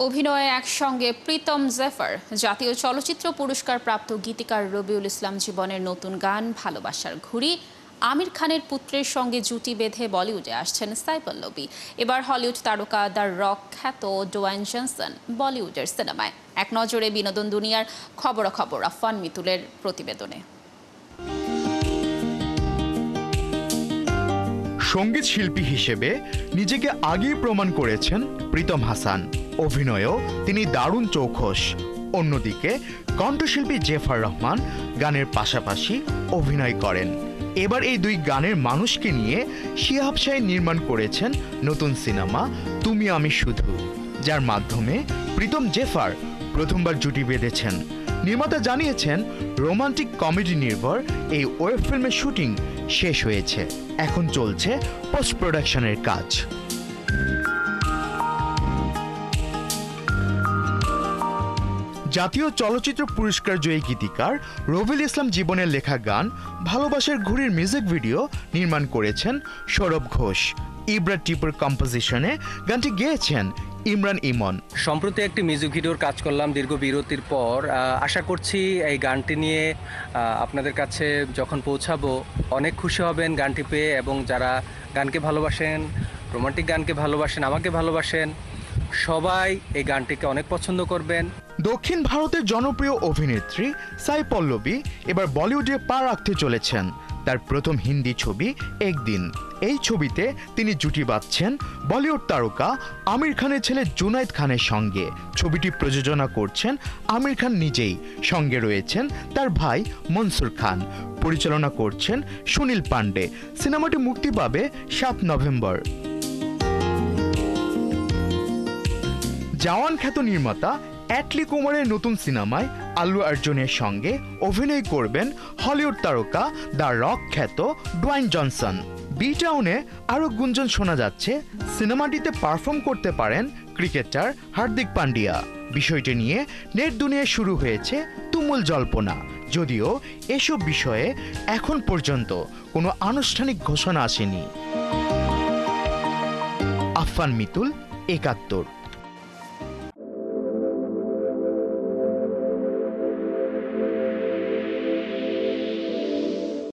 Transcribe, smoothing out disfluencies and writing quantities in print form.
অভিনয়ে একসঙ্গে প্রীতম জেফার, জাতীয় চলচ্চিত্র পুরস্কার প্রাপ্ত গীতিকার রবিউল ইসলাম জীবনের নতুন গান ভালোবাসার ঘুড়ি, আমির খানের পুত্রের সঙ্গে জুটি বেঁধে বলিউডে আসছেন সাই পল্লবী। এবার হলিউড তারকা দ্য রক খ্যাত ডোয়াইন জনসন বলিউডের সিনেমায়। এক নজরে বিনোদন দুনিয়ার খবরাখবর আফফান মিতুলের প্রতিবেদনে। সঙ্গীত শিল্পী হিসেবে নিজেকে আগেই প্রমাণ করেছেন প্রীতম হাসান। অভিনয়েও তিনি দারুণ চৌখস। অন্যদিকে কণ্ঠশিল্পী জেফার রহমান গানের পাশাপাশি অভিনয় করেন। এবার এই দুই গানের মানুষকে নিয়ে শিহাব শাহীন নির্মাণ করেছেন নতুন সিনেমা তুমি আমি শুধু, যার মাধ্যমে প্রীতম জেফার প্রথমবার জুটি বেঁধেছেন। নির্মাতা জানিয়েছেন রোমান্টিক কমেডি নির্ভর এই ওয়েব ফিল্মের শুটিং শেষ হয়েছে, এখন চলছে পোস্ট প্রোডাকশনের কাজ। জাতীয় চলচ্চিত্র পুরস্কার জয়ী গীতিকার রবিউল ইসলাম জীবনের লেখা গান ভালোবাসার ঘুড়ির মিউজিক ভিডিও নির্মাণ করেছেন সৌরভ ঘোষ। ইব্রা টিপুর কম্পোজিশনে গানটি গেয়েছেন ইমরান ইমন। সম্প্রতি একটি মিউজিক ভিডিওর কাজ করলাম দীর্ঘ বিরতির পর। আশা করছি এই গানটি নিয়ে আপনাদের কাছে যখন পৌঁছাবো অনেক খুশি হবেন গানটি পেয়ে, এবং যারা গানকে ভালোবাসেন, রোমান্টিক গানকে ভালোবাসেন, আমাকে ভালোবাসেন, সবাই এই গানটিকে অনেক পছন্দ করবেন। দক্ষিণ ভারতের জনপ্রিয় অভিনেত্রী সাই পল্লবী এবার বলিউডে পা রাখতে চলেছেন। তার প্রথম হিন্দি ছবি একদিন, এই ছবিতে তিনি জুটি বাঁধছেন বলিউড তারকা আমির খানের ছেলে জুনায়েদ খানের সঙ্গে। ছবিটি প্রযোজনা করছেন আমির খান নিজেই, সঙ্গে রয়েছেন তার ভাই মনসুর খান, পরিচালনা করছেন সুনীল পান্ডে। সিনেমাটি মুক্তি পাবে 7 নভেম্বর। জওয়ান খ্যাত নির্মাতা অ্যাটলি কুমারের নতুন সিনেমায় আল্লু অর্জুনের সঙ্গে অভিনয় করবেন হলিউড তারকা দ্য রক খ্যাত ডোয়াইন জনসন। বি টাউনে আরও গুঞ্জন শোনা যাচ্ছে সিনেমাটিতে পারফর্ম করতে পারেন ক্রিকেটার হার্দিক পান্ডিয়া। বিষয়টি নিয়ে নেট দুনিয়ায় শুরু হয়েছে তুমুল জল্পনা, যদিও এসব বিষয়ে এখন পর্যন্ত কোনো আনুষ্ঠানিক ঘোষণা আসেনি। আফফান মিতুল, ৭১।